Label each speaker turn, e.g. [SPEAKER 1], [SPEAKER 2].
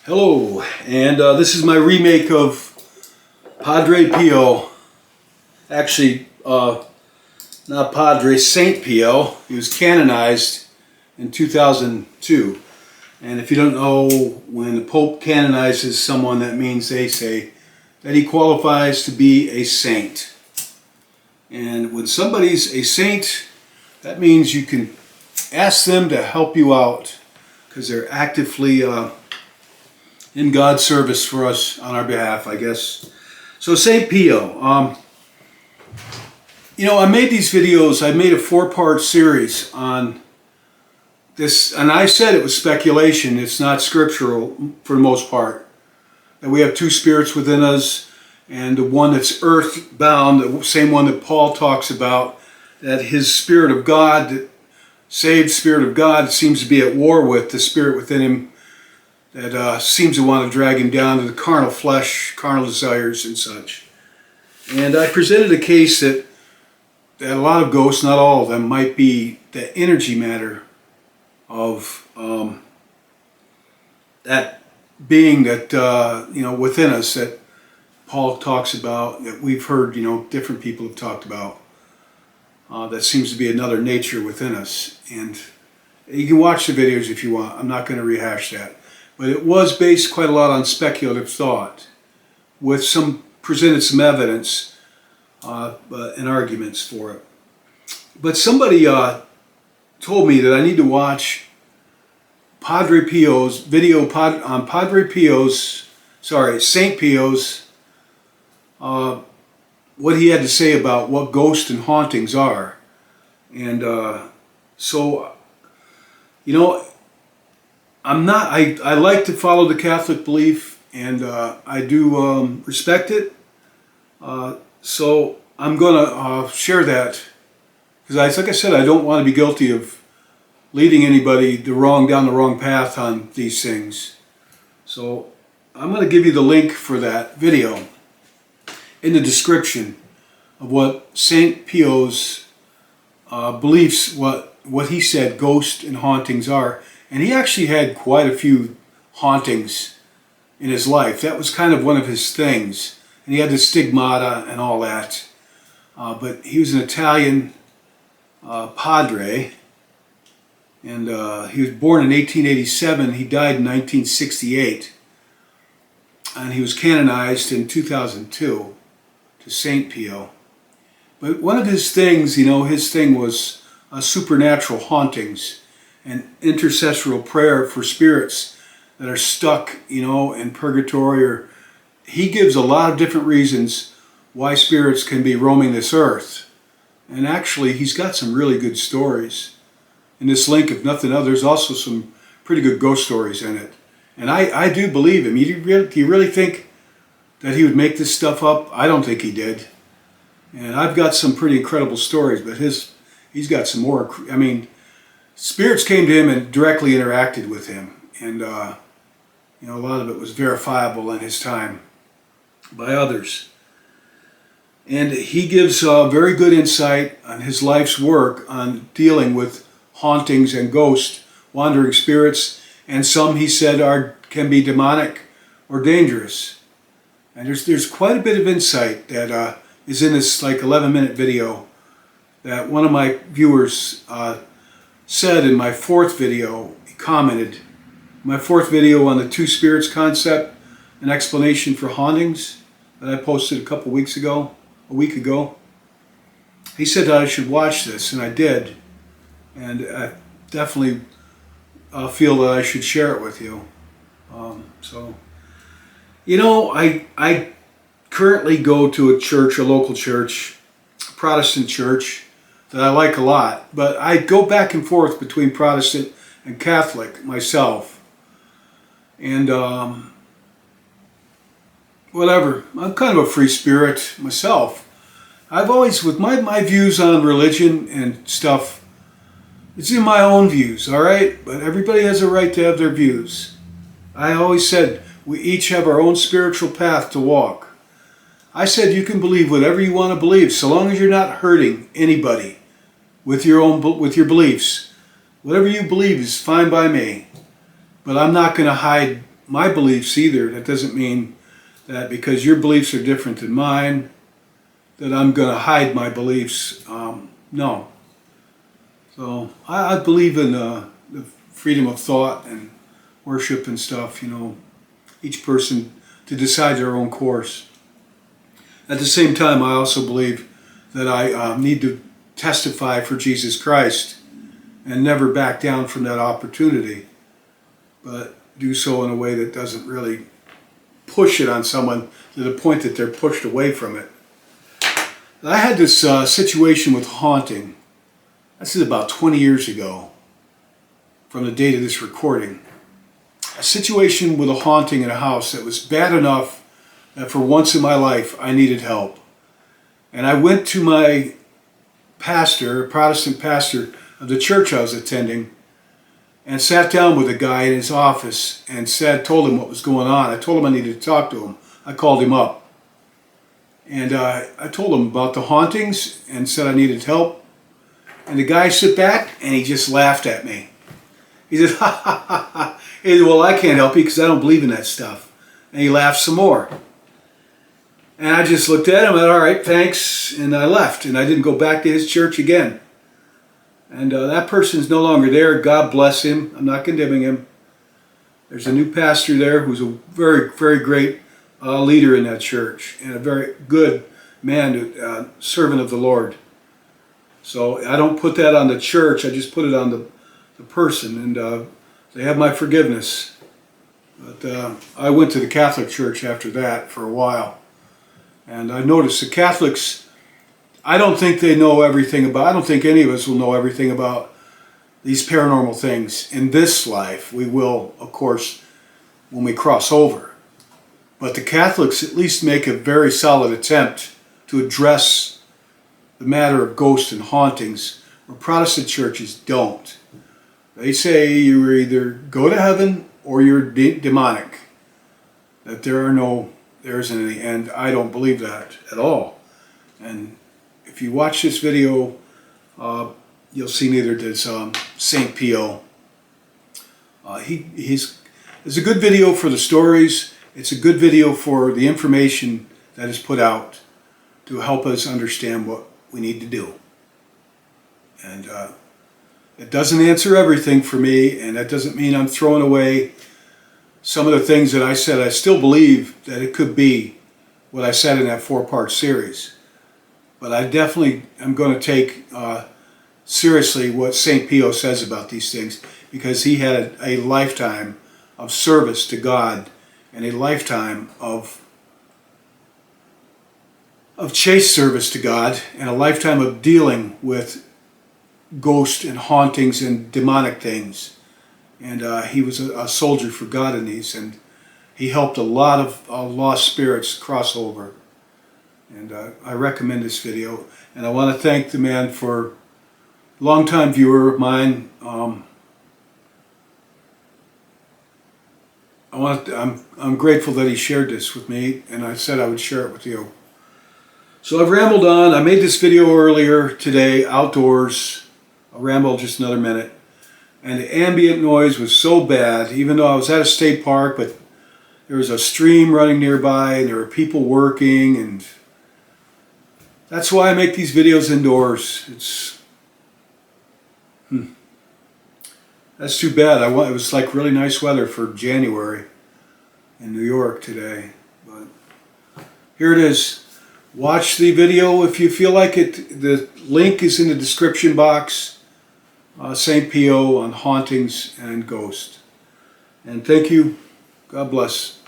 [SPEAKER 1] Hello, and this is my remake of Padre Pio. Actually, not Padre, Saint Pio. He was canonized in 2002. And if you don't know, when the Pope canonizes someone, that means they say that he qualifies to be a saint. And when somebody's a saint, that means you can ask them to help you out because they're actively in God's service for us on our behalf, I guess. So St. Pio, I made these videos. I made a 4-part series on this, and I said it was speculation. It's not scriptural for the most part. That we have two spirits within us, and the one that's earthbound, the same one that Paul talks about, that his spirit of God, the saved spirit of God, seems to be at war with the spirit within him that seems to want to drag him down to the carnal flesh, carnal desires and such. And I presented a case that a lot of ghosts, not all of them, might be the energy matter of that being that, within us that Paul talks about, that we've heard, different people have talked about. That seems to be another nature within us. And you can watch the videos if you want. I'm not going to rehash that. But it was based quite a lot on speculative thought, with presented some evidence and arguments for it. But somebody told me that I need to watch Padre Pio's video on St. Pio's, what he had to say about what ghosts and hauntings are. And I like to follow the Catholic belief, and I do respect it. So I'm going to share that, because like I said, I don't want to be guilty of leading anybody down the wrong path on these things. So I'm going to give you the link for that video in the description of what St. Pio's beliefs, what he said ghosts and hauntings are. And he actually had quite a few hauntings in his life. That was kind of one of his things. And he had the stigmata and all that. But he was an Italian padre. And he was born in 1887. He died in 1968. And he was canonized in 2002 to St. Pio. But one of his things, his thing was supernatural hauntings and intercessoral prayer for spirits that are stuck, in purgatory. Or he gives a lot of different reasons why spirits can be roaming this earth. And actually, he's got some really good stories. In this link, if nothing other, there's also some pretty good ghost stories in it. And I do believe him. Do you really think that he would make this stuff up? I don't think he did. And I've got some pretty incredible stories, but he's got some more. Spirits came to him and directly interacted with him. And, a lot of it was verifiable in his time by others. And he gives very good insight on his life's work on dealing with hauntings and ghosts, wandering spirits, and some, he said, can be demonic or dangerous. And there's quite a bit of insight that is in this 11-minute video that one of my viewers said in my 4th video. He commented, my 4th video on the two spirits concept, an explanation for hauntings, that I posted a week ago. He said that I should watch this, and I did. And I definitely feel that I should share it with you. I currently go to a local church, a Protestant church, that I like a lot, but I go back and forth between Protestant and Catholic myself. And whatever, I'm kind of a free spirit myself. I've always, with my views on religion and stuff, it's in my own views, all right? But everybody has a right to have their views. I always said we each have our own spiritual path to walk. I said you can believe whatever you want to believe, so long as you're not hurting anybody with your beliefs. Whatever you believe is fine by me. But I'm not going to hide my beliefs either. That doesn't mean that because your beliefs are different than mine, that I'm going to hide my beliefs. No. So I believe in the freedom of thought and worship and stuff, you know, each person to decide their own course. At the same time, I also believe that I need to testify for Jesus Christ and never back down from that opportunity, but do so in a way that doesn't really push it on someone to the point that they're pushed away from it. I had this situation with haunting. This is about 20 years ago from the date of this recording. A situation with a haunting in a house that was bad enough that for once in my life I needed help. And I went to my pastor, a Protestant pastor of the church I was attending, and sat down with a guy in his office and told him what was going on. I told him I needed to talk to him. I called him up. And I told him about the hauntings and said I needed help. And the guy sat back and he just laughed at me. He said, ha ha ha ha. He said, well, I can't help you because I don't believe in that stuff. And he laughed some more. And I just looked at him and said, all right, thanks. And I left. And I didn't go back to his church again. And that person's no longer there. God bless him. I'm not condemning him. There's a new pastor there who's a very, very great leader in that church. And a very good man, servant of the Lord. So I don't put that on the church. I just put it on the person. And they have my forgiveness. But I went to the Catholic Church after that for a while. And I noticed the Catholics, I don't think they know everything about, I don't think any of us will know everything about these paranormal things in this life. We will, of course, when we cross over. But the Catholics at least make a very solid attempt to address the matter of ghosts and hauntings, where Protestant churches don't. They say you either go to heaven or you're demonic. That there isn't any, and I don't believe that at all. And if you watch this video, you'll see neither does St. Pio. It's a good video for the stories. It's a good video for the information that is put out to help us understand what we need to do. And it doesn't answer everything for me, and that doesn't mean I'm throwing away some of the things that I said. I still believe that it could be what I said in that 4-part series. But I definitely am going to take seriously what St. Pio says about these things, because he had a lifetime of service to God and a lifetime of chaste service to God and a lifetime of dealing with ghosts and hauntings and demonic things. And he was a soldier for God in these, and he helped a lot of lost spirits cross over. And I recommend this video. And I want to thank the man for a longtime viewer of mine. I'm grateful that he shared this with me, and I said I would share it with you. So I've rambled on. I made this video earlier today, outdoors. I'll ramble just another minute. And the ambient noise was so bad, even though I was at a state park, but there was a stream running nearby, and there were people working, and that's why I make these videos indoors. That's too bad. It was like really nice weather for January in New York today. But here it is. Watch the video if you feel like it. The link is in the description box. St. Pio on hauntings and ghosts. And thank you. God bless.